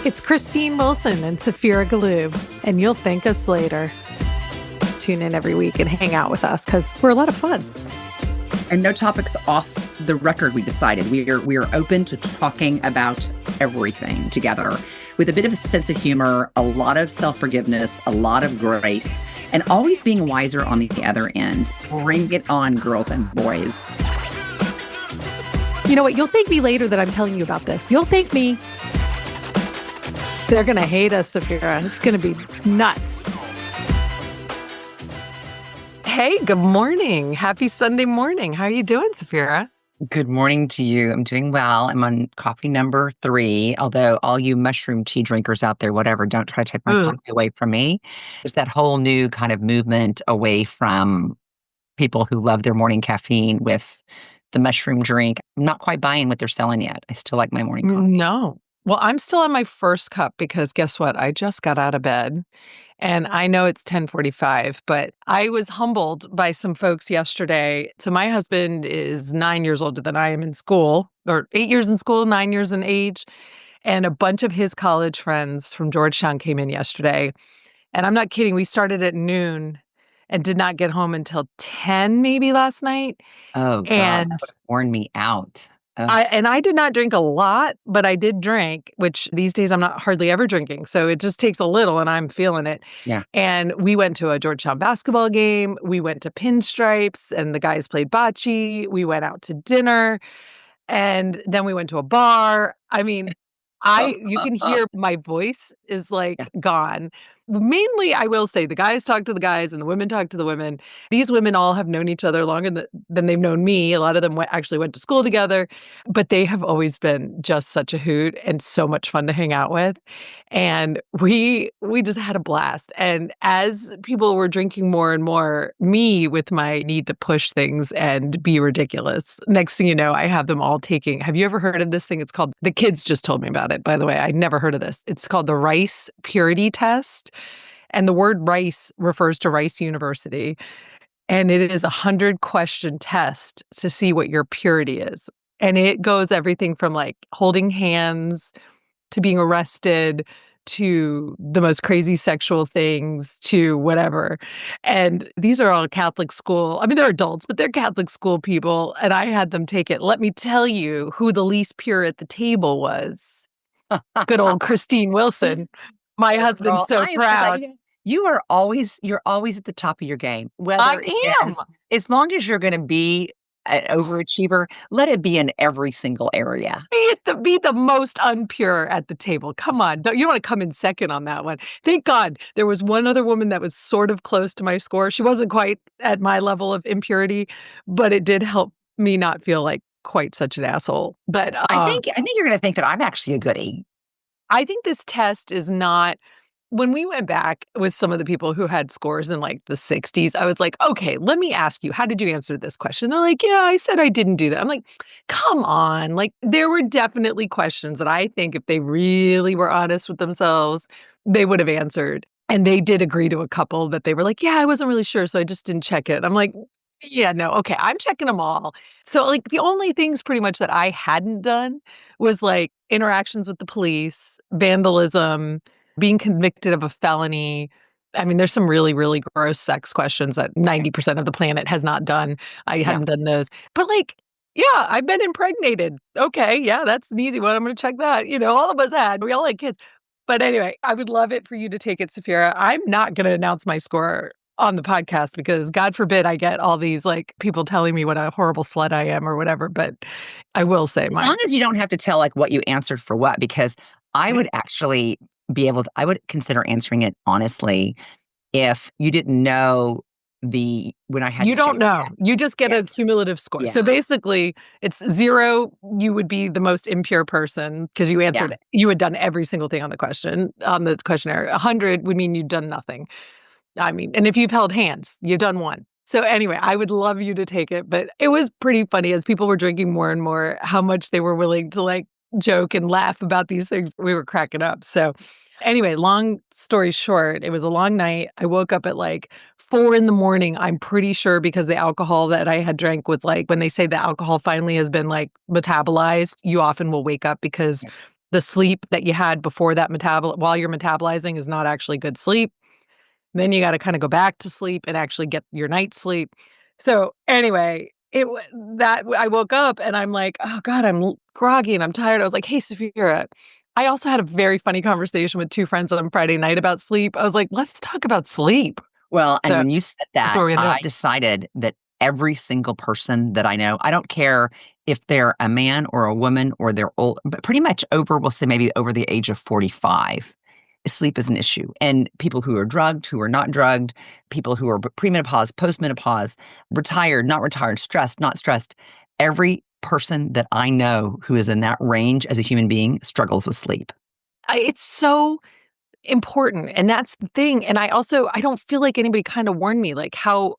It's Christine Wilson and Saphira Galoob, and you'll thank us later. Tune in every week and hang out with us because we're a lot of fun. And no topics off the record, we decided. We are open to talking about everything together with a bit of a sense of humor, a lot of self-forgiveness, a lot of grace, and always being wiser on the other end. Bring it on, girls and boys. You know what? You'll thank me later that I'm telling you about this. You'll thank me. They're going to hate us, Saphira. It's going to be nuts. Hey, good morning. Happy Sunday morning. How are you doing, Saphira? Good morning to you. I'm doing well. I'm on coffee number 3, although all you mushroom tea drinkers out there, whatever, don't try to take my coffee away from me. There's that whole new kind of movement away from people who love their morning caffeine with the mushroom drink. I'm not quite buying what they're selling yet. I still like my morning coffee. No. Well, I'm still on my first cup because guess what? I just got out of bed and I know it's 10:45, but I was humbled by some folks yesterday. So my husband is 9 years older than I am in school, or 8 years in school, 9 years in age. And a bunch of his college friends from Georgetown came in yesterday. And I'm not kidding. We started at noon and did not get home until 10 maybe last night. Oh, God, And that would have worn me out. I did not drink a lot, but I did drink, which these days I'm not hardly ever drinking. So it just takes a little and I'm feeling it. Yeah. And we went to a Georgetown basketball game. We went to Pinstripes and the guys played bocce. We went out to dinner and then we went to a bar. I mean, you can hear my voice is like gone. Mainly, I will say the guys talk to the guys and the women talk to the women. These women all have known each other longer than they've known me. A lot of them actually went to school together, but they have always been just such a hoot and so much fun to hang out with. And we just had a blast. And as people were drinking more and more, me with my need to push things and be ridiculous. Next thing you know, I have them all taking. Have you ever heard of this thing? It's called, the kids just told me about it, by the way. I'd never heard of this. It's called the Rice Purity Test. And the word Rice refers to Rice University. And it is a 100-question test to see what your purity is. And it goes everything from like holding hands to being arrested to the most crazy sexual things to whatever. And these are all Catholic school. I mean, they're adults, but they're Catholic school people. And I had them take it. Let me tell you who the least pure at the table was. Good old Christine Wilson. My husband's so proud. You're always at the top of your game. I am. As long as you're going to be an overachiever, let it be in every single area. Be the most unpure at the table. Come on. You don't want to come in second on that one. Thank God there was one other woman that was sort of close to my score. She wasn't quite at my level of impurity, but it did help me not feel like quite such an asshole. But I think you're going to think that I'm actually a goodie. I think this test is not. When we went back with some of the people who had scores in like the 60s, I was like, okay, let me ask you, how did you answer this question? They're like, yeah, I said I didn't do that. I'm like, come on. Like, there were definitely questions that I think if they really were honest with themselves, they would have answered. And they did agree to a couple that they were like, yeah, I wasn't really sure, so I just didn't check it. I'm like, yeah, no, okay, I'm checking them all. So like the only things pretty much that I hadn't done was like interactions with the police, vandalism, being convicted of a felony. I mean, there's some really, really gross sex questions that 90% of the planet has not done. I hadn't done those. But like, yeah, I've been impregnated. Okay, yeah, that's an easy one. I'm going to check that. You know, all of us had. We all had kids. But anyway, I would love it for you to take it, Saphira. I'm not going to announce my score on the podcast because God forbid I get all these like people telling me what a horrible slut I am or whatever. But I will say as long as you don't have to tell like what you answered for what, because I would actually I would consider answering it honestly if you didn't know when I had you don't know. You just get a cumulative score. So basically it's 0, you would be the most impure person because you answered you had done every single thing on the questionnaire. 100 would mean you'd done nothing. I mean, and if you've held hands, you've done 1. So anyway, I would love you to take it, but it was pretty funny as people were drinking more and more, how much they were willing to like joke and laugh about these things. We were cracking up. So anyway, long story short, it was a long night. I woke up at like 4 a.m. I'm pretty sure because the alcohol that I had drank was like, when they say the alcohol finally has been like metabolized, you often will wake up because the sleep that you had before that while you're metabolizing is not actually good sleep. Then you got to kind of go back to sleep and actually get your night's sleep. So anyway, that I woke up and I'm like, oh God, I'm groggy and I'm tired. I was like, hey, Saphira. I also had a very funny conversation with two friends on Friday night about sleep. I was like, let's talk about sleep. Well, and So when you said that's what that, we're gonna I do. decided that every single person that I know, I don't care if they're a man or a woman or they're old, but pretty much over, we'll say maybe over the age of 45, sleep is an issue. And people who are drugged, who are not drugged, people who are premenopause, postmenopause, retired, not retired, stressed, not stressed, every person that I know who is in that range as a human being struggles with sleep. It's so important. And that's the thing. And I don't feel like anybody kind of warned me, like how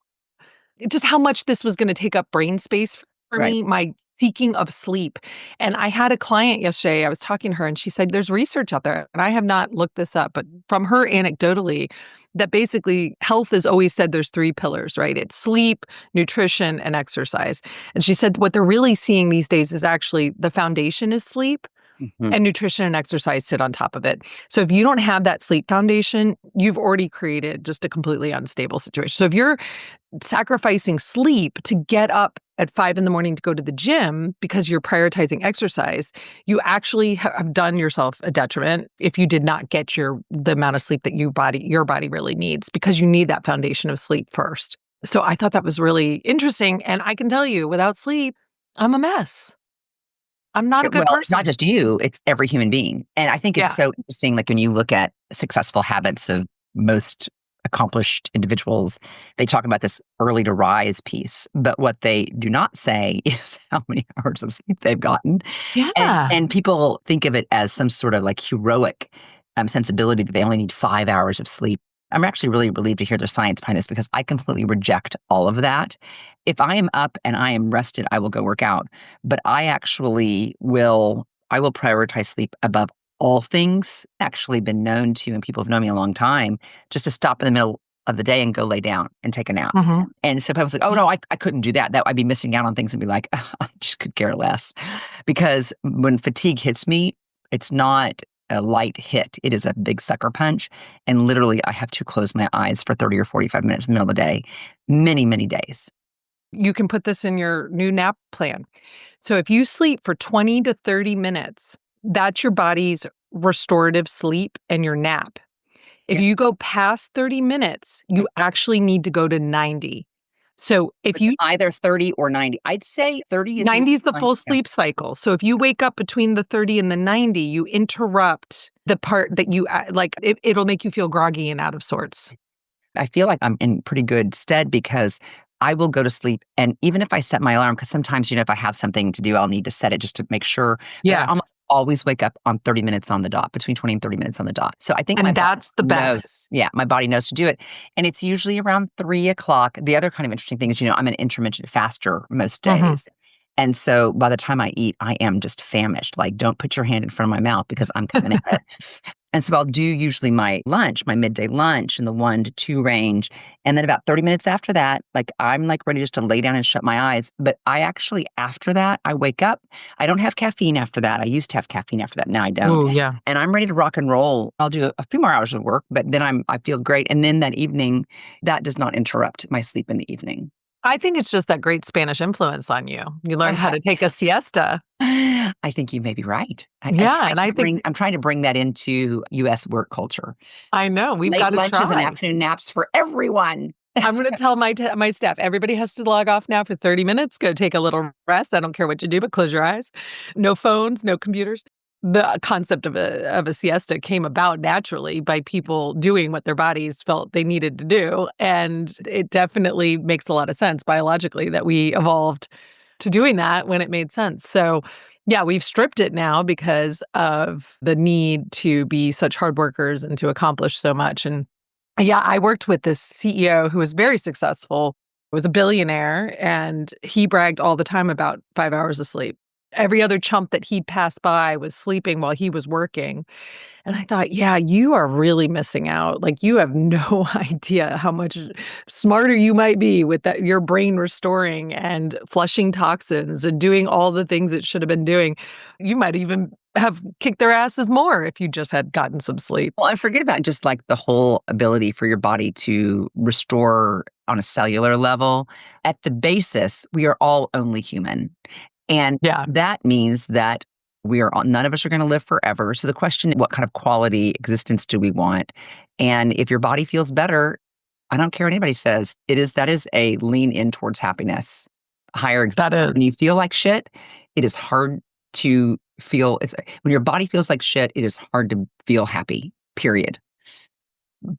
much this was going to take up brain space for Right. me, my seeking of sleep. And I had a client yesterday, I was talking to her and she said, there's research out there. And I have not looked this up, but from her anecdotally, that basically health has always said there's three pillars, right? It's sleep, nutrition, and exercise. And she said what they're really seeing these days is actually the foundation is sleep Mhm. and nutrition and exercise sit on top of it. So if you don't have that sleep foundation, you've already created just a completely unstable situation. So if you're sacrificing sleep to get up at 5 a.m. to go to the gym because you're prioritizing exercise, you actually have done yourself a detriment if you did not get the amount of sleep that your body really needs, because you need that foundation of sleep first. So I thought that was really interesting. And I can tell you, without sleep, I'm a mess. I'm not a good Well, it's not person. just you, it's every human being. And I think it's Yeah. so interesting, like when you look at successful habits of most accomplished individuals, they talk about this early to rise piece. But what they do not say is how many hours of sleep they've gotten. Yeah. And people think of it as some sort of like heroic sensibility that they only need 5 hours of sleep. I'm actually really relieved to hear the science behind this because I completely reject all of that. If I am up and I am rested, I will go work out. But I will prioritize sleep above all things. Actually been known to, and people have known me a long time, just to stop in the middle of the day and go lay down and take a nap. Mhm. And so people say, oh no, I couldn't do that. That I'd be missing out on things and be like, I just could care less. Because when fatigue hits me, it's not a light hit. It is a big sucker punch. And literally, I have to close my eyes for 30 or 45 minutes in the middle of the day, many, many days. You can put this in your new nap plan. So if you sleep for 20 to 30 minutes, that's your body's restorative sleep and your nap. If Yeah. you go past 30 minutes, you actually need to go to 90. So if It's you either 30 or 90. I'd say 30 is 90 is the fine. full Yeah. sleep cycle. So if you wake up between the 30 and the 90, you interrupt the part that it'll make you feel groggy and out of sorts. I feel like I'm in pretty good stead because I will go to sleep. And even if I set my alarm, because sometimes, if I have something to do, I'll need to set it just to make sure. But I Yeah. almost always wake up on 30 minutes on the dot, between 20 and 30 minutes on the dot. So I think my And body that's the best. knows. Yeah, my body knows to do it. And it's usually around 3 o'clock. The other kind of interesting thing is, I'm an intermittent faster most Mhm. days. And so by the time I eat, I am just famished. Like, don't put your hand in front of my mouth because I'm coming at it. And so I'll do usually my lunch, my midday lunch in the 1 to 2 range. And then about 30 minutes after that, like I'm like ready just to lay down and shut my eyes. But I actually, after that, I wake up. I don't have caffeine after that. I used to have caffeine after that. Now I don't. Oh, yeah. And I'm ready to rock and roll. I'll do a few more hours of work, but then I feel great. And then that evening, that does not interrupt my sleep in the evening. I think it's just that great Spanish influence on you. You learned how to take a siesta. I think you may be right. Yeah, and I think I'm trying to bring that into US work culture. I know, we've Late gotta lunches and try. afternoon naps for everyone. I'm gonna tell my staff, everybody has to log off now for 30 minutes, go take a little rest. I don't care what you do, but close your eyes. No phones, no computers. The concept of a siesta came about naturally by people doing what their bodies felt they needed to do, and it definitely makes a lot of sense biologically that we evolved to doing that when it made sense. So, yeah, we've stripped it now because of the need to be such hard workers and to accomplish so much. And yeah, I worked with this CEO who was very successful, was a billionaire, and he bragged all the time about 5 hours of sleep. Every other chump that he'd pass by was sleeping while he was working. And I thought, yeah, you are really missing out. Like, you have no idea how much smarter you might be with that, your brain restoring and flushing toxins and doing all the things it should have been doing. You might even have kicked their asses more if you just had gotten some sleep. Well, and forget about just like the whole ability for your body to restore on a cellular level. At the basis, we are all only human. And Yeah, that means that none of us are going to live forever. So the question, what kind of quality existence do we want? And if your body feels better, I don't care what anybody says, that is a lean in towards happiness. Higher that is. when you feel like shit, it is hard to feel it's when your body feels like shit, it is hard to feel happy. Period.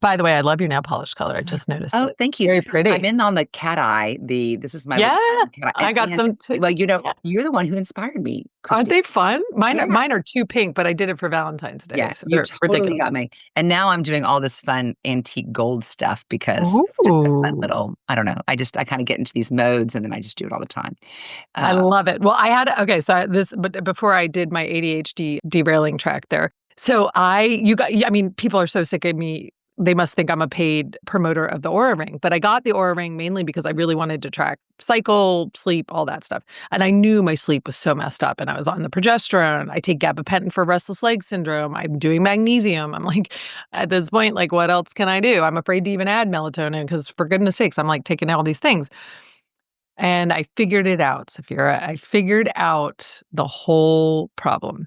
By the way, I love your nail polish color. I just noticed Oh, it. thank you. Very I'm pretty. in on the cat eye. This is my Yeah, little cat eye. I got them too. Well, Yeah. you're the one who inspired me, Aren't Christine. they fun? Yeah. Mine are too pink, but I did it for Valentine's Day, Yeah, so you they're totally ridiculous. got me. And now I'm doing all this fun antique gold stuff because it's just a fun Ooh. little, I don't know. I kind of get into these modes and then I just do it all the time. I Uh, love it. Well, I had okay, so but before I did my ADHD derailing track there. So I mean, people are so sick of me. They must think I'm a paid promoter of the Aura Ring, but I got the Aura Ring mainly because I really wanted to track cycle, sleep, all that stuff. And I knew my sleep was so messed up and I was on the progesterone. I take gabapentin for restless leg syndrome. I'm doing magnesium. I'm like, at this point, like, what else can I do? I'm afraid to even add melatonin because for goodness sakes, I'm like taking all these things. And I figured it out, Saphira. I figured out the whole problem.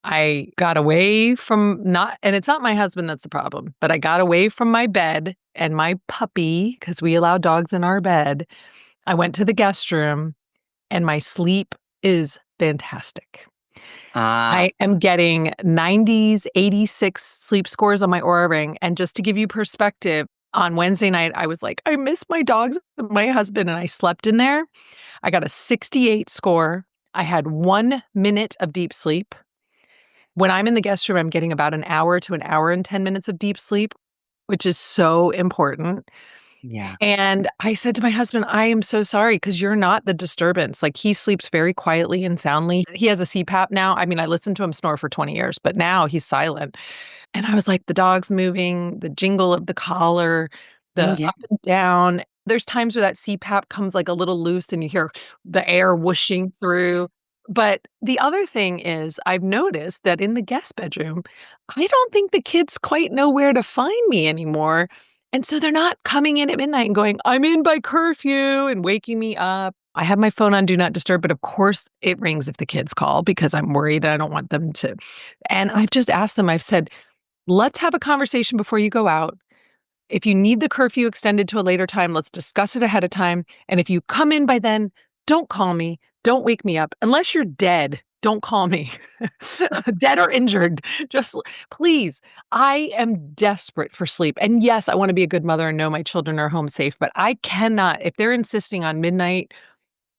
I got away from not, and it's not my husband that's the problem, but I got away from my bed and my puppy because we allow dogs in our bed. I went to the guest room and my sleep is fantastic. uh, I am getting 90s, 86 sleep scores on my Aura Ring. And just to give you perspective, on Wednesday night, I was like, I miss my dogs and my husband, and I slept in there. I got a 68 score. I had 1 minute of deep sleep. When I'm in the guest room, I'm getting about an hour to an hour and 10 minutes of deep sleep, which is so important. yeah. And I said to my husband, I am so sorry because you're not the disturbance. Like, he sleeps very quietly and soundly. He has a CPAP now. I mean, I listened to him snore for 20 years, but now he's silent. And I was like, the dog's moving, the jingle of the collar, Oh, the yeah. up and down. There's times where that CPAP comes like a little loose and you hear the air whooshing through. But the other thing is, I've noticed that in the guest bedroom, I don't think the kids quite know where to find me anymore. And so they're not coming in at midnight and going, I'm in by curfew and waking me up. I have my phone on Do Not Disturb, but of course it rings if the kids call because I'm worried. I don't want them to. And I've just asked them, I've said, let's have a conversation before you go out. If you need the curfew extended to a later time, let's discuss it ahead of time. And if you come in by then, don't call me. Don't wake me up. Unless you're dead, don't call me. Dead or injured. Just please. I am desperate for sleep. And yes, I want to be a good mother and know my children are home safe, but I cannot, if they're insisting on midnight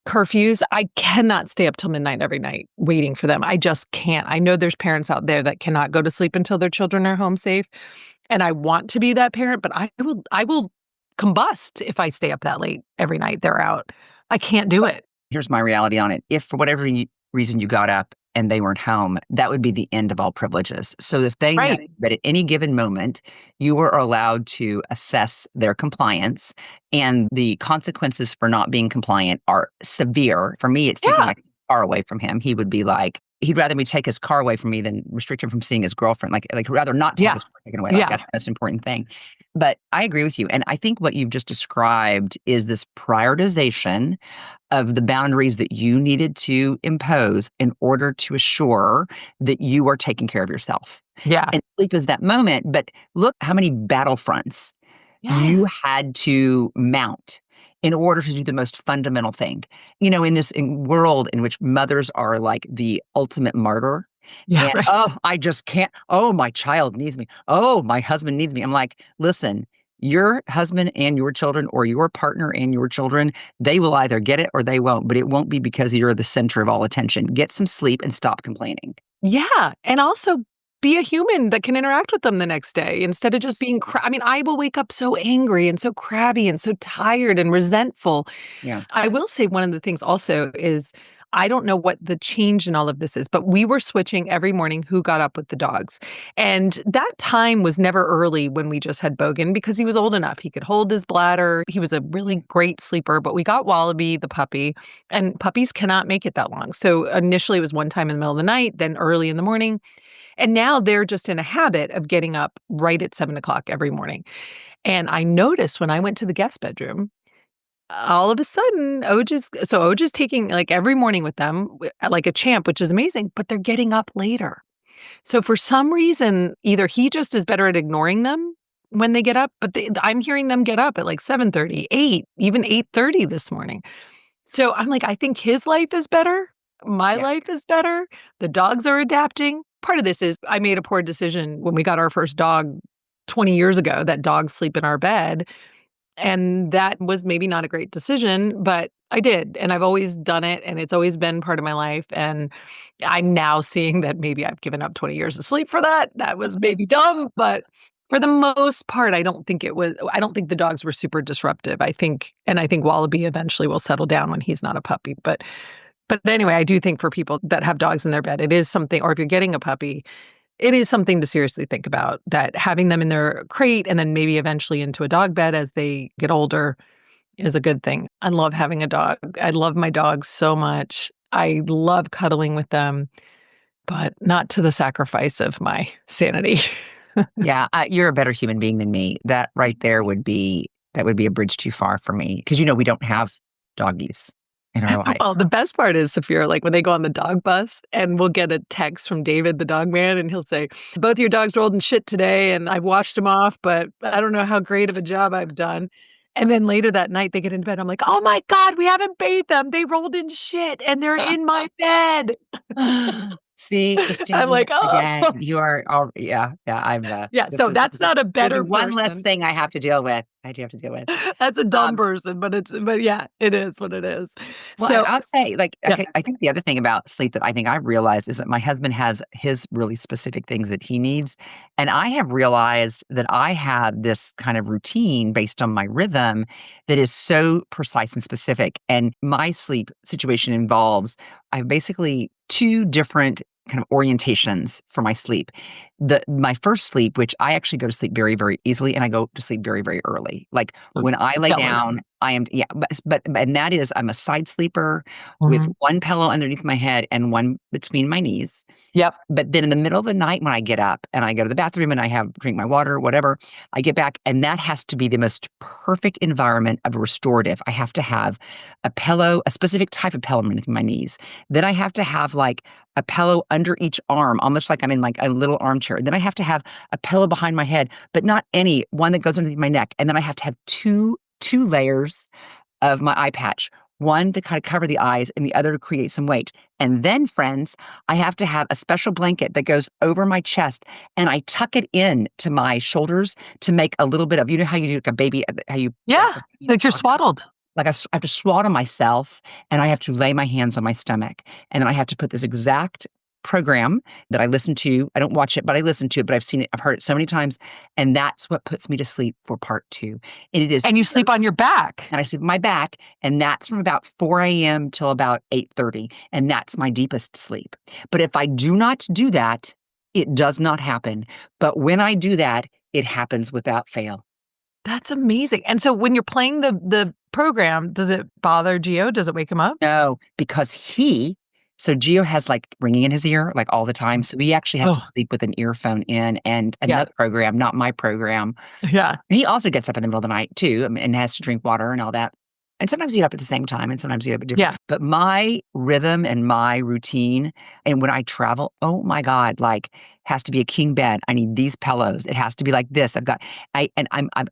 curfews, I cannot stay up till midnight every night waiting for them. I just can't. I know there's parents out there that cannot go to sleep until their children are home safe. And I want to be that parent, but I will combust if I stay up that late every night they're out. I can't do it. Here's my reality on it. If for whatever reason you got up and they weren't home, that would be the end of all privileges. So if they know Right. that at any given moment you were allowed to assess their compliance and the consequences for not being compliant are severe. For me, it's taking Yeah. my car away from him. He would be like, he'd rather me take his car away from me than restrict him from seeing his girlfriend. Like rather not to have Yeah. his car taken away. Like Yeah. that's the most important thing. But I agree with you. And I think what you've just described is this prioritization of the boundaries that you needed to impose in order to assure that you are taking care of yourself. Yeah. And sleep is that moment, but look how many battlefronts you Yes. had to mount in order to do the most fundamental thing. In this world in which mothers are like the ultimate martyr. Yeah. And, Right. oh, I just can't. Oh, my child needs me. Oh, my husband needs me. I'm like, listen, your husband and your children or your partner and your children, they will either get it or they won't, but it won't be because you're the center of all attention. Get some sleep and stop complaining. Yeah. And also be a human that can interact with them the next day instead of just being, I mean, I will wake up so angry and so crabby and so tired and resentful. Yeah. I will say one of the things also is I don't know what the change in all of this is, but we were switching every morning who got up with the dogs. And that time was never early when we just had Bogan because he was old enough. He could hold his bladder. He was a really great sleeper, but we got Wallaby, the puppy, and puppies cannot make it that long. So initially it was one time in the middle of the night, then early in the morning. And now they're just in a habit of getting up right at 7 o'clock every morning. And I noticed when I went to the guest bedroom, all of a sudden, Oj is taking like every morning with them, like a champ, which is amazing, but they're getting up later. So for some reason, either he just is better at ignoring them when they get up, but I'm hearing them get up at like 7:30, 8, even 8:30 this morning. So I'm like, I think his life is better. My Yeah. life is better. The dogs are adapting. Part of this is I made a poor decision when we got our first dog 20 years ago that dogs sleep in our bed. And that was maybe not a great decision, but I did. And I've always done it. And it's always been part of my life. And I'm now seeing that maybe I've given up 20 years of sleep for that. That was maybe dumb. But for the most part, I don't think the dogs were super disruptive. I think Wallaby eventually will settle down when he's not a puppy. But anyway, I do think for people that have dogs in their bed, it is something, or if you're getting a puppy, it is something to seriously think about, that having them in their crate and then maybe eventually into a dog bed as they get older is a good thing. I love having a dog. I love my dogs so much. I love cuddling with them, but not to the sacrifice of my sanity. Yeah, you're a better human being than me. That right there would be a bridge too far for me because we don't have doggies in our life. Well, the best part is, Saphira, like when they go on the dog bus and we'll get a text from David, the dog man, and he'll say, both your dogs rolled in shit today and I've washed them off, but I don't know how great of a job I've done. And then later that night they get into bed. I'm like, oh my God, we haven't bathed them. They rolled in shit and they're in my bed. See, I'm Christine, like, oh, again, you are all, yeah, yeah. yeah. So that's not a this is better one less person. thing I have to deal with. I do have to deal with. That's a dumb Um, person, but yeah, it is what it is. Well, So I'll say, like, yeah. okay, I think the other thing about sleep that I think I've realized is that my husband has his really specific things that he needs. And I have realized that I have this kind of routine based on my rhythm that is so precise and specific. And my sleep situation involves, I have basically two different kind of orientations for my sleep. My first sleep, which I actually go to sleep very, very easily, and I go to sleep very, very early. Like So when I lay jealous. down, I am, yeah, but and that is, I'm a side sleeper with Mhm. one pillow underneath my head and one between my knees. Yep. But then in the middle of the night when I get up and I go to the bathroom and I have drink my water, whatever, I get back and that has to be the most perfect environment of a restorative. I have to have a pillow, a specific type of pillow underneath my knees. Then I have to have like a pillow under each arm, almost like I'm in like a little armchair. Then I have to have a pillow behind my head, but not any one that goes underneath my neck. And then I have to have two layers of my eye patch, one to kind of cover the eyes and the other to create some weight. And then, friends, I have to have a special blanket that goes over my chest and I tuck it in to my shoulders to make a little bit of, you know how you do like a baby, how you, Yeah, like you're swaddled. like I have to swaddle myself and I have to lay my hands on my stomach. And then I have to put this exact program that I listen to. I don't watch it, but I listen to it, but I've seen it, I've heard it so many times. And that's what puts me to sleep for part two. And it is And you sleep on your back. and I sleep on my back, and that's from about 4 a.m. till about 8:30, and that's my deepest sleep. But if I do not do that, it does not happen. But when I do that, it happens without fail. That's amazing. And so when you're playing the program, does it bother Gio? Does it wake him up? No, because so Gio has like ringing in his ear like all the time. So he actually has to Oh, sleep with an earphone in and yeah. another program, not my program. Yeah. And he also gets up in the middle of the night too, and has to drink water and all that. And sometimes you get up at the same time, and sometimes you get up at different. Yeah. But my rhythm and my routine, and when I travel, oh my God, like has to be a king bed. I need these pillows. It has to be like this. I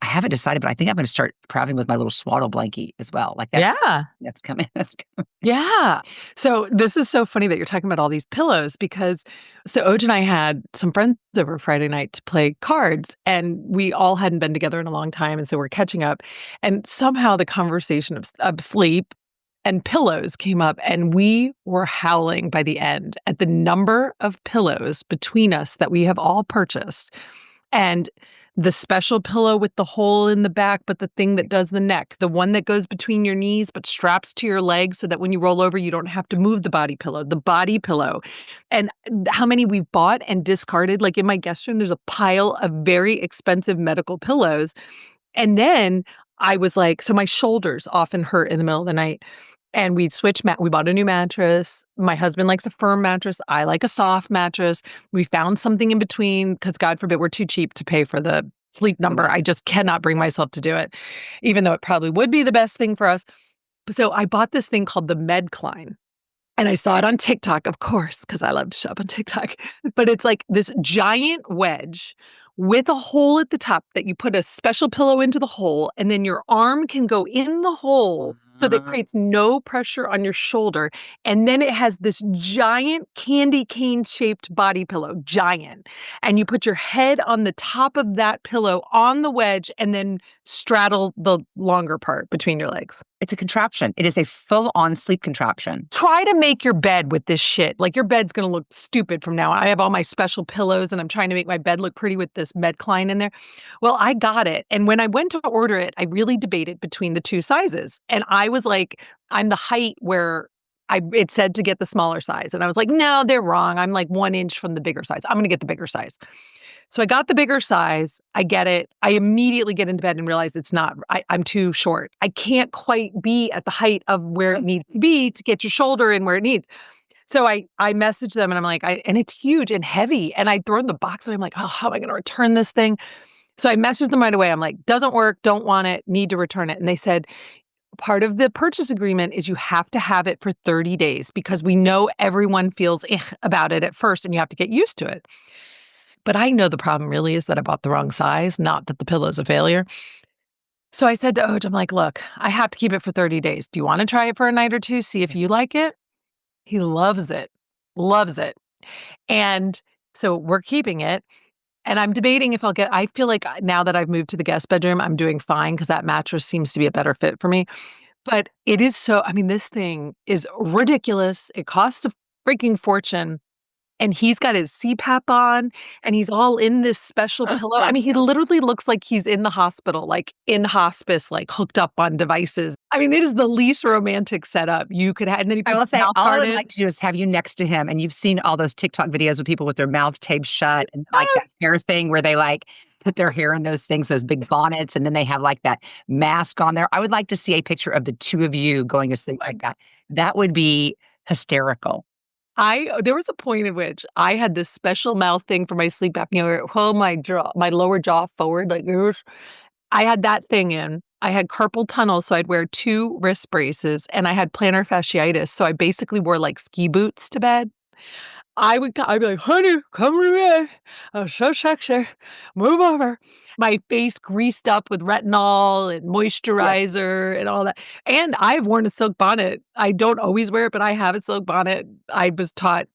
haven't decided, but I think I'm going to start traveling with my little swaddle blankie as well. Like Yeah. that's coming. That's coming. Yeah. So this is so funny that you're talking about all these pillows because so Oj and I had some friends over Friday night to play cards and we all hadn't been together in a long time. And so we're catching up. And somehow the conversation of sleep and pillows came up and we were howling by the end at the number of pillows between us that we have all purchased. And the special pillow with the hole in the back, but the thing that does the neck, the one that goes between your knees but straps to your legs so that when you roll over, you don't have to move the body pillow. And how many we've bought and discarded. Like in my guest room, there's a pile of very expensive medical pillows. And then I was like, so my shoulders often hurt in the middle of the night. And we'd switch we bought a new mattress. My husband likes a firm mattress. I like a soft mattress. We found something in between because God forbid we're too cheap to pay for the sleep number. I just cannot bring myself to do it, even though it probably would be the best thing for us. So I bought this thing called the Medcline. And I saw it on TikTok, of course, because I love to shop on TikTok. But it's like this giant wedge with a hole at the top that you put a special pillow into the hole, and then your arm can go in the hole so that creates no pressure on your shoulder. And then it has this giant candy cane shaped body pillow, giant. And you put your head on the top of that pillow on the wedge and then straddle the longer part between your legs. It's a contraption. It is a full-on sleep contraption. Try to make your bed with this shit. Like your bed's going to look stupid from now on. I have all my special pillows and I'm trying to make my bed look pretty with this Medcline in there. Well, I got it. And when I went to order it, I really debated between the two sizes. And I was like, I'm the height where it said to get the smaller size. And I was like, no, they're wrong. I'm like 1 inch from the bigger size. I'm going to get the bigger size. So I got the bigger size. I get it. I immediately get into bed and realize I'm too short. I can't quite be at the height of where it needs to be to get your shoulder in where it needs. So I messaged them and I'm like, and it's huge and heavy. And I'd thrown the box and I'm like, oh, how am I going to return this thing? So I messaged them right away. I'm like, doesn't work, don't want it, need to return it. And they said, part of the purchase agreement is you have to have it for 30 days because we know everyone feels about it at first and you have to get used to it. But I know the problem really is that I bought the wrong size, not that the pillow's a failure. So I said to Oj, I'm like, look, I have to keep it for 30 days. Do you want to try it for a night or two? See if you like it? He loves it, loves it. And so we're keeping it. And I'm debating if I feel like now that I've moved to the guest bedroom, I'm doing fine because that mattress seems to be a better fit for me. But it is this thing is ridiculous. It costs a freaking fortune. And he's got his CPAP on, and he's all in this special pillow. I mean, he literally looks like he's in the hospital, like in hospice, like hooked up on devices. I mean, it is the least romantic setup you could have. And then he puts I will say, mouth all I guard would in. like to do is have you next to him, and you've seen all those TikTok videos with people with their mouths taped shut and like that hair thing where they like put their hair in those things, those big bonnets, and then they have like that mask on there. I would like to see a picture of the two of you going to sleep like that. That would be hysterical. There was a point at which I had this special mouth thing for my sleep apnea where it held my lower jaw forward. Like I had that thing in. I had carpal tunnel, so I'd wear 2 wrist braces, and I had plantar fasciitis, so I basically wore like ski boots to bed. I'd be like, honey, come to bed. I'm so sexy. Move over. My face greased up with retinol and moisturizer and all that. And I've worn a silk bonnet. I don't always wear it, but I have a silk bonnet. I was taught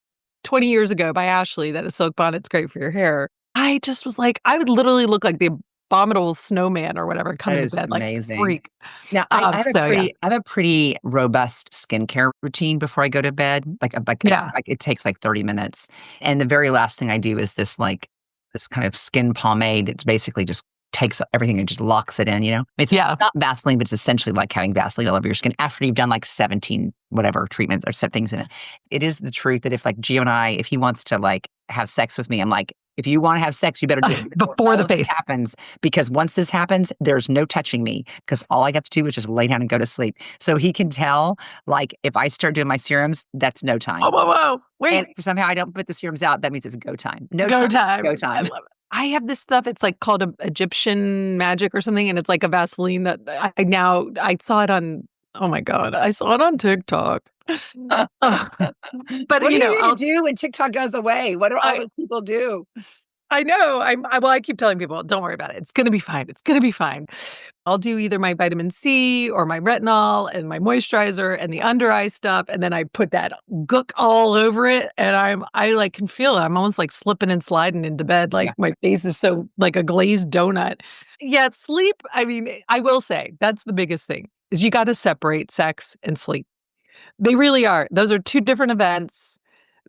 20 years ago by Ashley that a silk bonnet's great for your hair. I just was like, I would literally look like the abominable snowman or whatever That coming to is bed like a amazing. freak. Now, I have So yeah. I have a pretty robust skincare routine before I go to bed. Yeah. Like it takes like 30 minutes. And the very last thing I do is this kind of skin pomade. It's basically just takes everything and just locks it in, you know? It's Yeah. not Vaseline, but it's essentially like having Vaseline all over your skin after you've done like 17 whatever treatments or set things in it. It is the truth that if like Gio and if he wants to like have sex with me, I'm like, if you want to have sex, you better do it Before the all of this face happens. Because once this happens, there's no touching me because all I have to do is just lay down and go to sleep. So he can tell, like, if I start doing my serums, that's no time. Whoa. Wait. And if somehow I don't put the serums out, that means it's go time. Go time. Go time. I love it. I have this stuff. It's like called Egyptian magic or something, and it's like a Vaseline that I saw it on. Oh my God, I saw it on TikTok. But What do you need to do when TikTok goes away? What do all those people do? I know. I keep telling people, don't worry about it. It's going to be fine. It's going to be fine. I'll do either my vitamin C or my retinol and my moisturizer and the under eye stuff. And then I put that gook all over it. And I like can feel it. I'm almost like slipping and sliding into bed. Like my face is so like a glazed donut. Yeah, sleep. I mean, I will say that's the biggest thing is you got to separate sex and sleep. They really are. Those are 2 different events.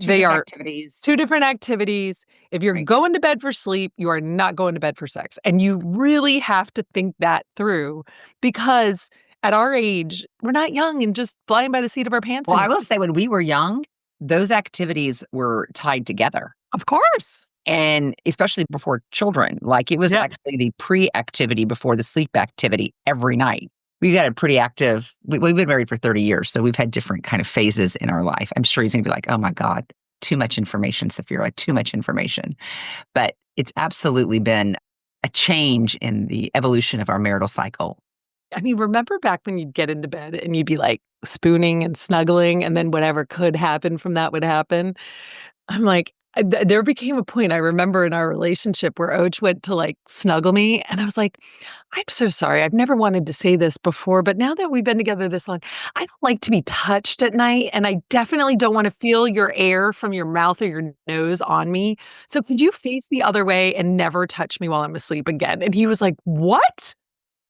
Two They different are activities. two different activities. If you're Right. going to bed for sleep, you are not going to bed for sex. And you really have to think that through because at our age, we're not young and just flying by the seat of our pants Well, I anymore. will say when we were young, those activities were tied together. Of course. And especially before children, like it was Yeah. actually the pre-activity before the sleep activity every night. We got a pretty active, we've been married for 30 years, so we've had different kind of phases in our life. I'm sure he's gonna be like, oh my God, too much information, Saphira, too much information. But it's absolutely been a change in the evolution of our marital cycle. I mean, remember back when you'd get into bed and you'd be like spooning and snuggling, and then whatever could happen from that would happen? I'm like, there became a point I remember in our relationship where Oj went to like snuggle me, and I was like, I'm so sorry. I've never wanted to say this before, but now that we've been together this long, I don't like to be touched at night. And I definitely don't want to feel your air from your mouth or your nose on me. So could you face the other way and never touch me while I'm asleep again? And he was like, what?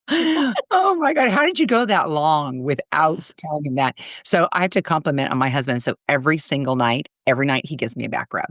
Oh my God. How did you go that long without telling him that? So I have to compliment on my husband. So every night he gives me a back rub.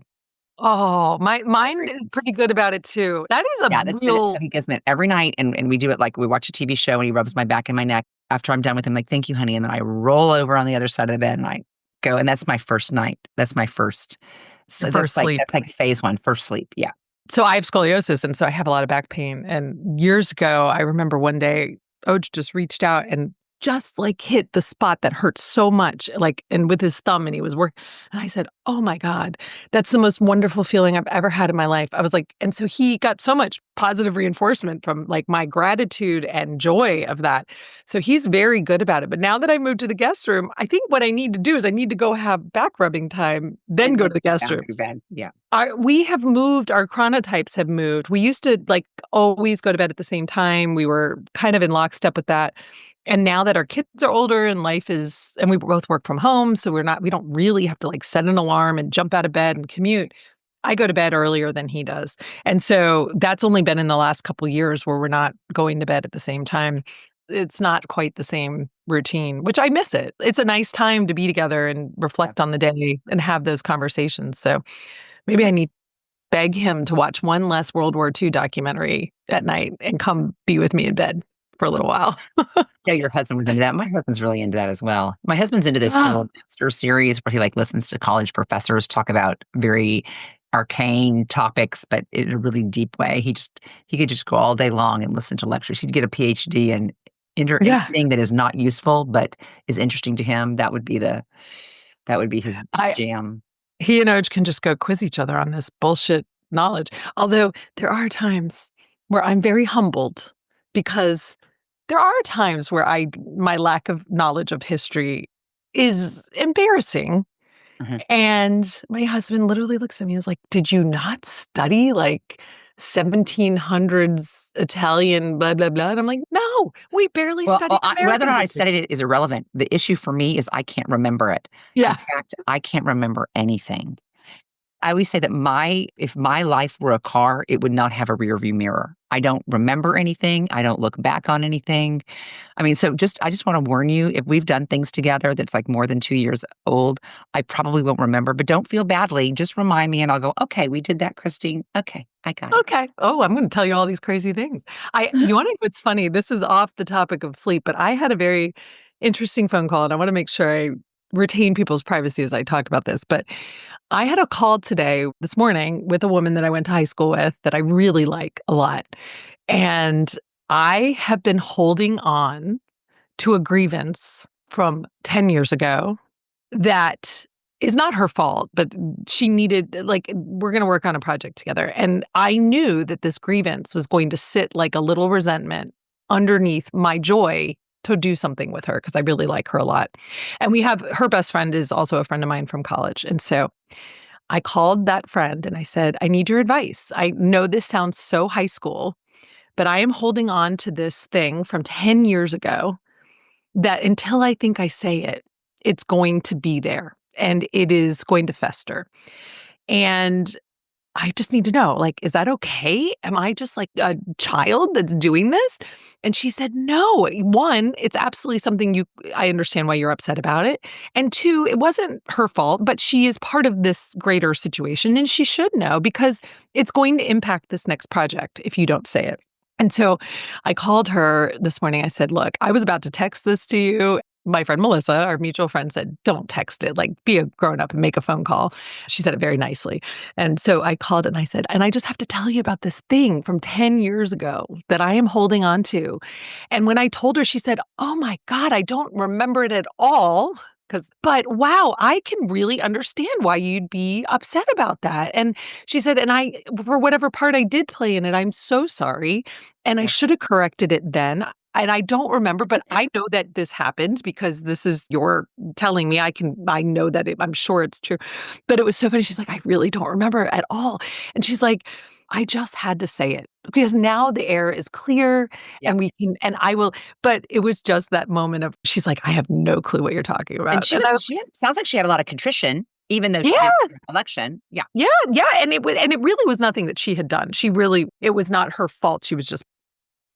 Oh, mine Every is pretty good about it too. That is a Yeah, that's it. So real he gives me it every night and we do it like we watch a TV show and he rubs my back and my neck after I'm done with him, like, thank you, honey. And then I roll over on the other side of the bed and I go, and that's my first night. That's my first. your So first sleep. that's like phase one, first sleep. Yeah. So I have scoliosis, and so I have a lot of back pain, and years ago, I remember one day, Oj just reached out and just, like, hit the spot that hurts so much, like, and with his thumb, and he was and I said, "Oh my god, that's the most wonderful feeling I've ever had in my life." I was like and so he got so much positive reinforcement from, like, my gratitude and joy of that. So he's very good about it, but now that I moved to the guest room, I think what I need to do is I need to go have back rubbing time, then And go then to the go guest down room. to bed. Yeah. We have moved, our chronotypes have moved. We used to, like, always go to bed at the same time. We were kind of in lockstep with that. And now that our kids are older and we both work from home, so we don't really have to, like, set an alarm and jump out of bed and commute. I go to bed earlier than he does. And so that's only been in the last couple years where we're not going to bed at the same time. It's not quite the same routine, which I miss it. It's a nice time to be together and Yeah. reflect on the day and have those conversations. So maybe I need beg him to watch one less World War II documentary at night and come be with me in bed for a little while. Yeah, your husband was into that. My husband's really into that as well. My husband's into this Ah, whole master series where he like listens to college professors talk about very arcane topics, but in a really deep way. He could just go all day long and listen to lectures. He'd get a PhD in yeah. anything that is not useful but is interesting to him. That would be his I jam. He and Oj can just go quiz each other on this bullshit knowledge. Although there are times where I'm very humbled because there are times where my lack of knowledge of history is embarrassing. Mhm. And my husband literally looks at me and is like, "Did you not study like 1700s Italian blah blah blah?" And I'm like, "No, we barely Well, studied whether or American not I history." studied it is irrelevant. The issue for me is I can't remember it. In Yeah. fact, I can't remember anything. I always say that if my life were a car, it would not have a rear view mirror. I don't remember anything. I don't look back on anything. I mean, I just want to warn you, if we've done things together that's like more than 2 years old, I probably won't remember, but don't feel badly. Just remind me and I'll go, okay, we did that, Christine. Okay, I got it. Okay. Oh, I'm gonna tell you all these crazy things. You wanna know what's funny? This is off the topic of sleep, but I had a very interesting phone call, and I wanna make sure I retain people's privacy as I talk about this, but I had a call this morning, with a woman that I went to high school with that I really like a lot, and I have been holding on to a grievance from 10 years ago that is not her fault, but she needed like, we're gonna work on a project together, and I knew that this grievance was going to sit like a little resentment underneath my joy to do something with her because I really like her a lot, and we have her best friend is also a friend of mine from college, and so I called that friend and I said, "I need your advice. I know this sounds so high school, but I am holding on to this thing from 10 years ago that until I think I say it, it's going to be there and it is going to fester." And I just need to know, like, is that okay? Am I just like a child that's doing this? And she said, no. One, it's absolutely something I understand why you're upset about it. And two, it wasn't her fault, but she is part of this greater situation and she should know because it's going to impact this next project if you don't say it. And so I called her this morning. I said, look, I was about to text this to you. My friend Melissa, our mutual friend, said, don't text it, like be a grown up and make a phone call. She said it very nicely. And so I called and I said, and I just have to tell you about this thing from 10 years ago that I am holding on to. And when I told her, she said, oh my God, I don't remember it at all. But wow, I can really understand why you'd be upset about that. And she said, and for whatever part I did play in it, I'm so sorry. And I Yeah. should have corrected it then. And I don't remember, but I know that this happened because this is your telling me. I know that I'm sure it's true. But it was so funny. She's like, I really don't remember at all. And she's like, I just had to say it because now the air is clear Yeah. and and I will, but it was just that moment of, she's like, I have no clue what you're talking And about. And I was, sounds like she had a lot of contrition, even though she did yeah, election. Yeah. yeah, yeah. And it really was nothing that she had done. It was not her fault. She was just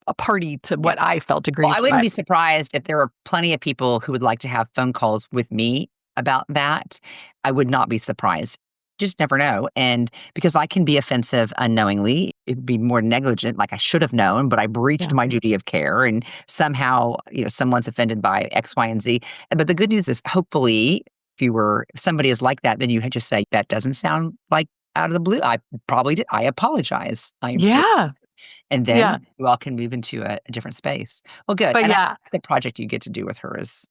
a party to Yeah. what I felt Well, I aggrieved wouldn't by. be surprised if there were plenty of people who would like to have phone calls with me about that. I would not be surprised. Just never know. And because I can be offensive unknowingly, it'd be more negligent, like I should have known, but I breached Yeah. my duty of care and somehow, someone's offended by X, Y, and Z. But the good news is hopefully if somebody is like that, then you just say, that doesn't sound like out of the blue. I probably did. I apologize. I am so, Yeah. and Yeah. then you all can move into a different space. Well, good. But And I yeah, the project you get to do with her is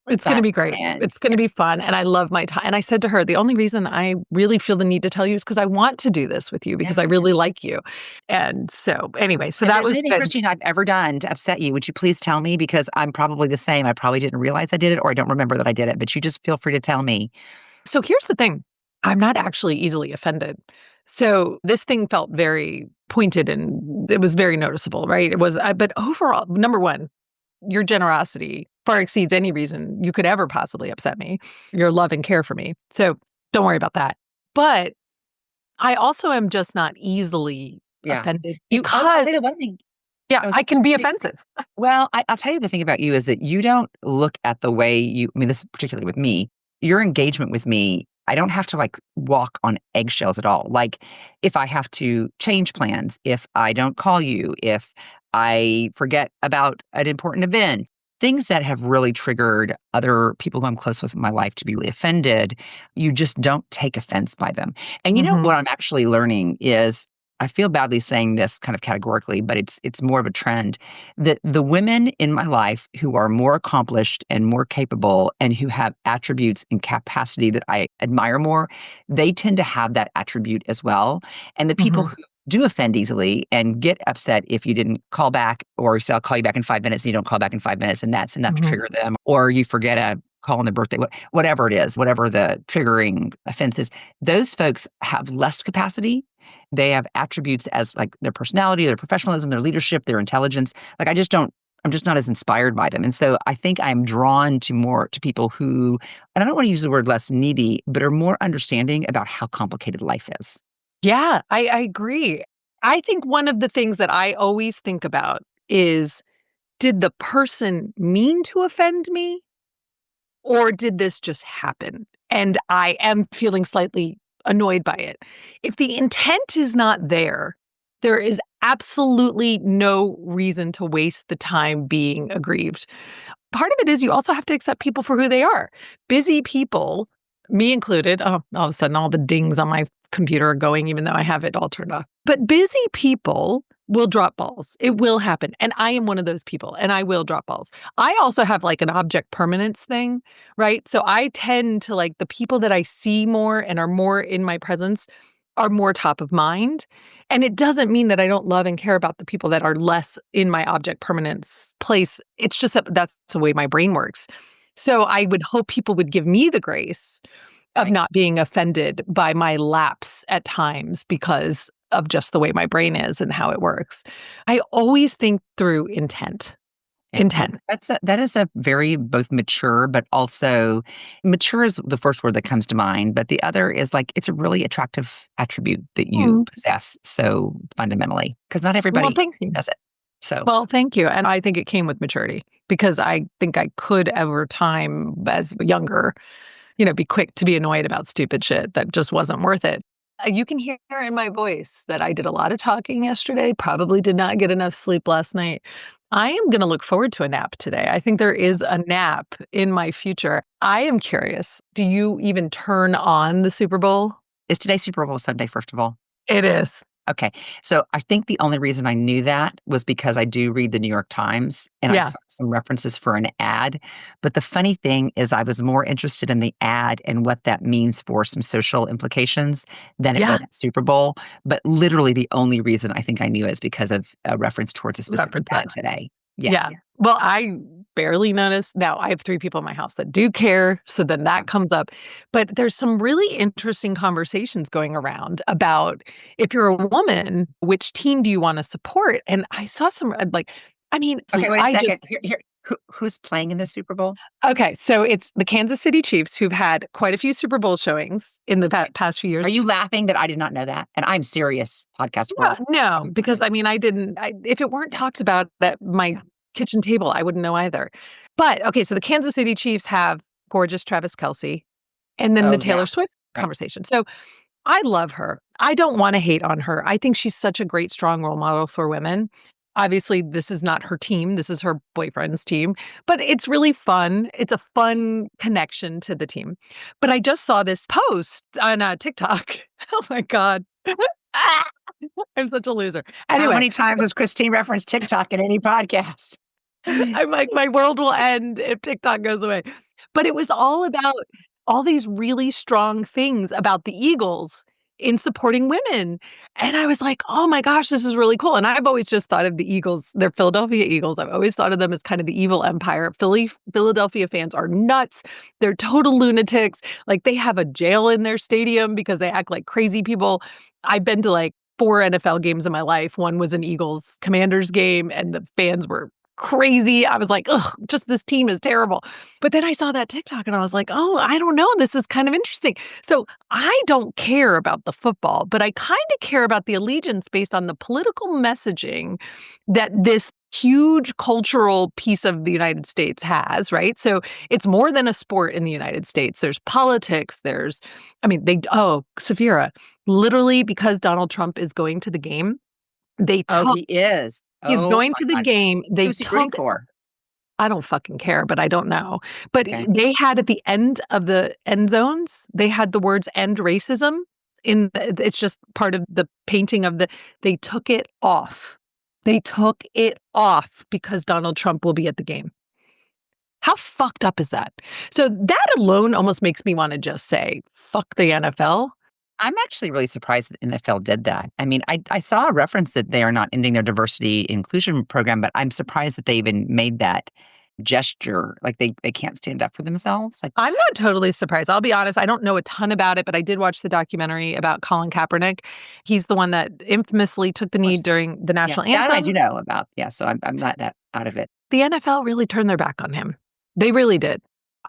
it's fun gonna be great. and It's gonna be fun, and I love my time and I said to her, "The only reason I really feel the need to tell you is because I want to do this with you yeah. because I really like you." And so, anyway, so If that there's was anything, good. Christine, I've ever done to upset you, would you please tell me? Because I'm probably the same. I probably didn't realize I did it or I don't remember that I did it, but you just feel free to tell me. So here's the thing, I'm not actually easily offended. So this thing felt very pointed and it was very noticeable, right? It was but overall, number 1, your generosity far exceeds any reason you could ever possibly upset me. Your love and care for me. So don't worry about that. But I also am just not easily Yeah. offended I'll because say the one thing. yeah, I was I can just be say offensive. well, I'll tell you the thing about you is that you don't look at the way I mean, this is particularly with me, your engagement with me, I don't have to like walk on eggshells at all. Like if I have to change plans, if I don't call you, if I forget about an important event, things that have really triggered other people who I'm close with in my life to be really offended, you just don't take offense by them. And you know Mhm, what I'm actually learning is I feel badly saying this kind of categorically, but it's more of a trend that the women in my life who are more accomplished and more capable and who have attributes and capacity that I admire more, they tend to have that attribute as well. And the people mhm, who do offend easily and get upset if you didn't call back or you say, I'll call you back in 5 minutes and you don't call back in 5 minutes and that's enough to mhm. trigger them, or you forget a call on their birthday, whatever it is, whatever the triggering offense is, those folks have less capacity. They have attributes as like their personality, their professionalism, their leadership, their intelligence. Like I'm just not as inspired by them. And so I think I'm drawn to people who, and I don't want to use the word less needy, but are more understanding about how complicated life is. Yeah, I agree. I think one of the things that I always think about is, did the person mean to offend me? Or did this just happen? And I am feeling slightly annoyed by it. If the intent is not there, there is absolutely no reason to waste the time being aggrieved. Part of it is you also have to accept people for who they are. Busy people, me included, oh, all of a sudden all the dings on my computer are going, even though I have it all turned off. But busy people will drop balls. It will happen. And I am one of those people and I will drop balls. I also have like an object permanence thing, right? So I tend to like the people that I see more and are more in my presence are more top of mind. And it doesn't mean that I don't love and care about the people that are less in my object permanence place. It's just that that's the way my brain works. So I would hope people would give me the grace of Right. not being offended by my lapse at times because of just the way my brain is and how it works. I always think through intent. Intense. That is a very both mature, but also mature is the first word that comes to mind. But the other is like it's a really attractive attribute that you Mm. possess so fundamentally, because not Well, everybody thank you. does it. So Well, thank you. And I think it came with maturity because I think I could over time as younger, be quick to be annoyed about stupid shit that just wasn't worth it. You can hear in my voice that I did a lot of talking yesterday, probably did not get enough sleep last night. I am going to look forward to a nap today. I think there is a nap in my future. I am curious. Do you even turn on the Super Bowl? is today Super Bowl Sunday, first of all? It is. Okay. So I think the only reason I knew that was because I do read the New York Times and I Yeah. saw some references for an ad. But the funny thing is, I was more interested in the ad and what that means for some social implications than it Yeah. was Super Bowl. But literally, the only reason I think I knew is because of a reference towards a specific Reference that. ad today. Yeah. Yeah. Well, I barely noticed. Now, I have 3 people in my house that do care, so then that comes up. But there's some really interesting conversations going around about if you're a woman, which team do you wanna support? And I saw some, Okay. Wait a I second. just Here. Who's playing in the Super Bowl? okay, so it's the Kansas City Chiefs who've had quite a few Super Bowl showings in the past few Are years. you laughing that I did not know that? And I'm serious, podcast No, world. no, because I didn't if it weren't talked about at my kitchen table, I wouldn't know either. But, okay, so the Kansas City Chiefs have gorgeous Travis Kelce and then the Oh, yeah. Taylor Swift Right. conversation. So, I love her. I don't wanna hate on her. I think she's such a great, strong role model for women. Obviously, this is not her team, this is her boyfriend's team, but it's really fun. It's a fun connection to the team. But I just saw this post on, TikTok. Oh my god. I'm such a loser. How Anyway, many times has Christine referenced TikTok in any podcast? I'm like, my world will end if TikTok goes away. But it was all about all these really strong things about the Eagles in supporting women. And I was like, oh my gosh, this is really cool. And I've always just thought of the Eagles, they're Philadelphia Eagles. I've always thought of them as kind of the evil empire. Philadelphia fans are nuts. They're total lunatics. Like they have a jail in their stadium because they act like crazy people. I've been to like 4 NFL games in my life. One was an Eagles Commanders game, and the fans were crazy. I was like, ugh, just this team is terrible. But then I saw that TikTok and I was like, oh, I don't know. This is kind of interesting. So I don't care about the football, but I kind of care about the allegiance based on the political messaging that this huge cultural piece of the United States has, right? So it's more than a sport in the United States. There's politics, Saphira, literally because Donald Trump is going to the game, they Oh, took he is. he's Oh going my to the god. game, they Who's he rooting took for? I don't fucking care, but I don't know. But Okay. they had at the end of the end zones, they had the words "end racism" it's just part of the painting of they took it off. They took it off because Donald Trump will be at the game. How fucked up is that? So that alone almost makes me wanna just say, "Fuck the NFL." I'm actually really surprised that NFL did that. I mean, I saw a reference that they are not ending their diversity inclusion program, but I'm surprised that they even made that gesture. Like they can't stand up for themselves. Like, I'm not totally surprised. I'll be honest, I don't know a ton about it, but I did watch the documentary about Colin Kaepernick. He's the one that infamously took the of knee course, during the yeah, national that I anthem. do know about. Yeah, so I'm not that out of it. The NFL really turned their back on him. They really did.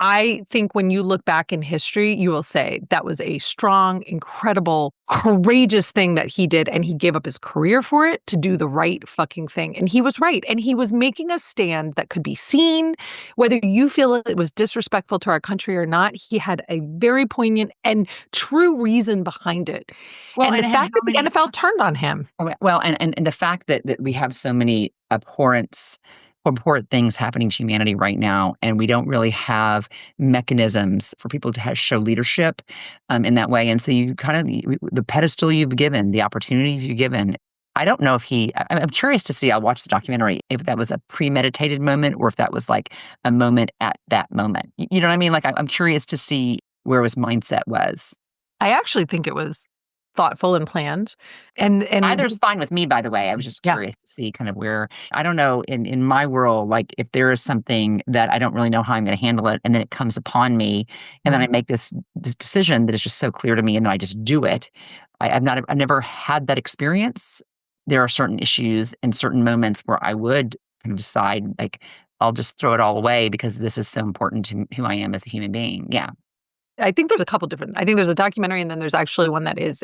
I think when you look back in history, you will say that was a strong, incredible, courageous thing that he did, and he gave up his career for it to do the right fucking thing. And he was right. And he was making a stand that could be seen, whether you feel it was disrespectful to our country or not. He had a very poignant and true reason behind it. Well, And the and fact how that the many? NFL turned on him. Well, and the fact that we have so many abhorrent things happening to humanity right now, and we don't really have mechanisms for people to show leadership in that way. And so you kind of the pedestal you've given, the opportunity you've given. I don't know if I'm curious to see. I'll watch the documentary if that was a premeditated moment or if that was like a moment at that moment. You know what I mean? Like I'm curious to see where his mindset was. I actually think it was thoughtful and planned. And Either's fine with me, by the way. I was just yeah. curious to see kind of where I don't know in my world, like if there is something that I don't really know how I'm going to handle it, and then it comes upon me, and then I make this decision that is just so clear to me, and then I just do it. I've never had that experience. There are certain issues and certain moments where I would kind of decide like I'll just throw it all away because this is so important to who I am as a human being. Yeah. I think there's a couple different. I think there's a documentary, and then there's actually one that is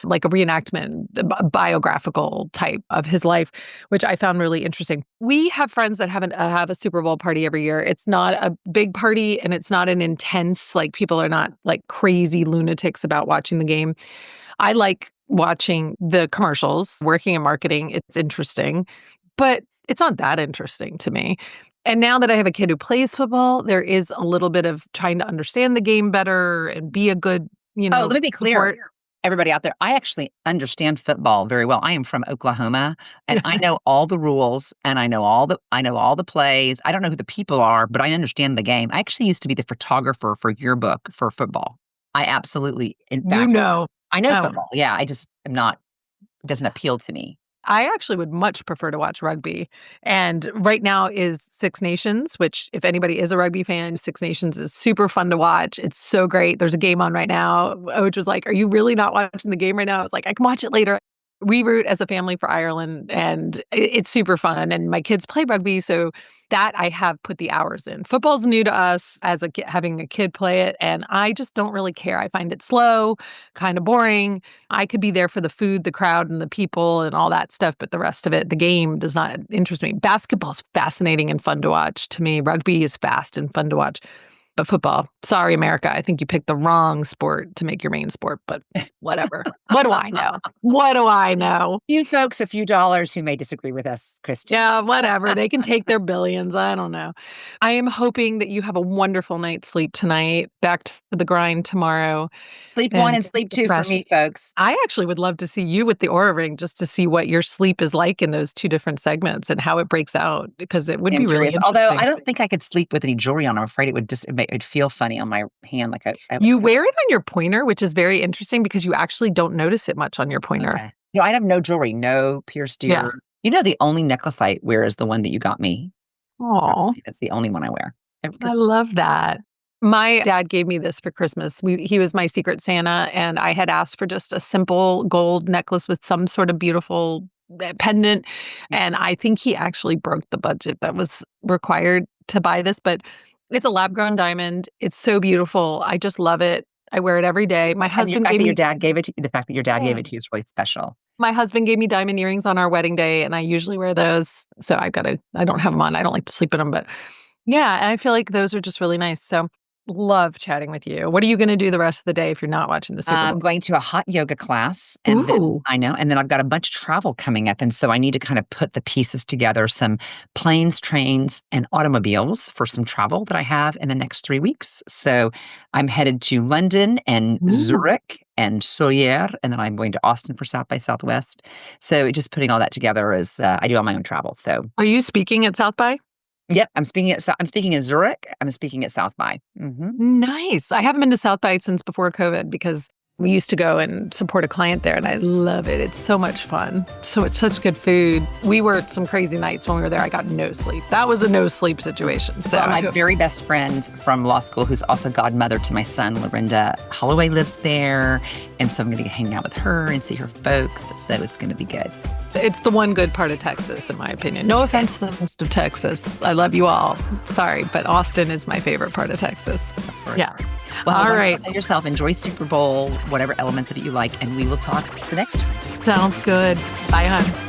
like a reenactment, biographical type of his life, which I found really interesting. We have friends that have a Super Bowl party every year. It's not a big party, and it's not an intense, like, people are not like crazy lunatics about watching the game. I like watching the commercials. Working in marketing, it's interesting, but it's not that interesting to me. And now that I have a kid who plays football, there is a little bit of trying to understand the game better and be a good, Oh, let me be clear. support. Everybody out there, I actually understand football very well. I am from Oklahoma, and I know all the rules, and I know all the plays. I don't know who the people are, but I understand the game. I actually used to be the photographer for yearbook for football. I absolutely, in You fact, know. I know Oh. football. Yeah, I just am not. It doesn't appeal to me. I actually would much prefer to watch rugby. And right now is Six Nations, which, if anybody is a rugby fan, Six Nations is super fun to watch. It's so great. There's a game on right now. Which was like, are you really not watching the game right now? I was like, I can watch it later. We root as a family for Ireland, and it's super fun. And my kids play rugby, so that I have put the hours in. Football's new to us as having a kid play it, and I just don't really care. I find it slow, kind of boring. I could be there for the food, the crowd, and the people and all that stuff, but the rest of it, the game does not interest me. Basketball's fascinating and fun to watch to me. Rugby is fast and fun to watch. But football, sorry, America. I think you picked the wrong sport to make your main sport, but whatever. What do I know? What do I know? You folks, a few dollars who may disagree with us, Christy. Yeah, whatever. They can take their billions. I don't know. I am hoping that you have a wonderful night's sleep tonight. Back to the grind tomorrow. Sleep one and sleep two for me, folks. I actually would love to see you with the Aura Ring, just to see what your sleep is like in those two different segments and how it breaks out, because it would be really interesting. Although I don't think I could sleep with any jewelry on. I'm afraid it would it'd feel funny on my hand. You wear it on your pointer, which is very interesting because you actually don't notice it much on your pointer. Okay. No, I have no jewelry, no pierced ear. Yeah. You know, the only necklace I wear is the one that you got me. Oh, That's the only one I wear. I love that. My dad gave me this for Christmas. He was my secret Santa, and I had asked for just a simple gold necklace with some sort of beautiful pendant. And I think he actually broke the budget that was required to buy this, but it's a lab-grown diamond. It's so beautiful. I just love it. I wear it every day. My husband gave me your dad gave it to you. The fact that your dad gave it to you is really special. My husband gave me diamond earrings on our wedding day, and I usually wear those. So I don't have them on. I don't like to sleep in them, but yeah, and I feel like those are just really nice. So love chatting with you. What are you going to do the rest of the day if you're not watching the Super Bowl? I'm going to a hot yoga class, and then I've got a bunch of travel coming up, and so I need to kind of put the pieces together, some planes, trains, and automobiles for some travel that I have in the next 3 weeks. So I'm headed to London and Zurich and Sawyer, and then I'm going to Austin for South by Southwest. So just putting all that together as I do all my own travel. So are you speaking at South by? Yep, I'm speaking in Zurich. I'm speaking at South by. Nice. I haven't been to South by since before COVID because we used to go and support a client there, and I love it. It's so much fun. So it's such good food. We worked some crazy nights when we were there. I got no sleep. That was a no sleep situation. So my very best friend from law school, who's also godmother to my son, Lorinda Holloway, lives there. And so I'm going to hang out with her and see her folks. So it's going to be good. It's the one good part of Texas, in my opinion. No offense to the rest of Texas. I love you all. Sorry, but Austin is my favorite part of Texas. Yeah. Well, all right. Yourself. Enjoy Super Bowl, whatever elements of it you like, and we will talk the next time. Sounds good. Bye, hon.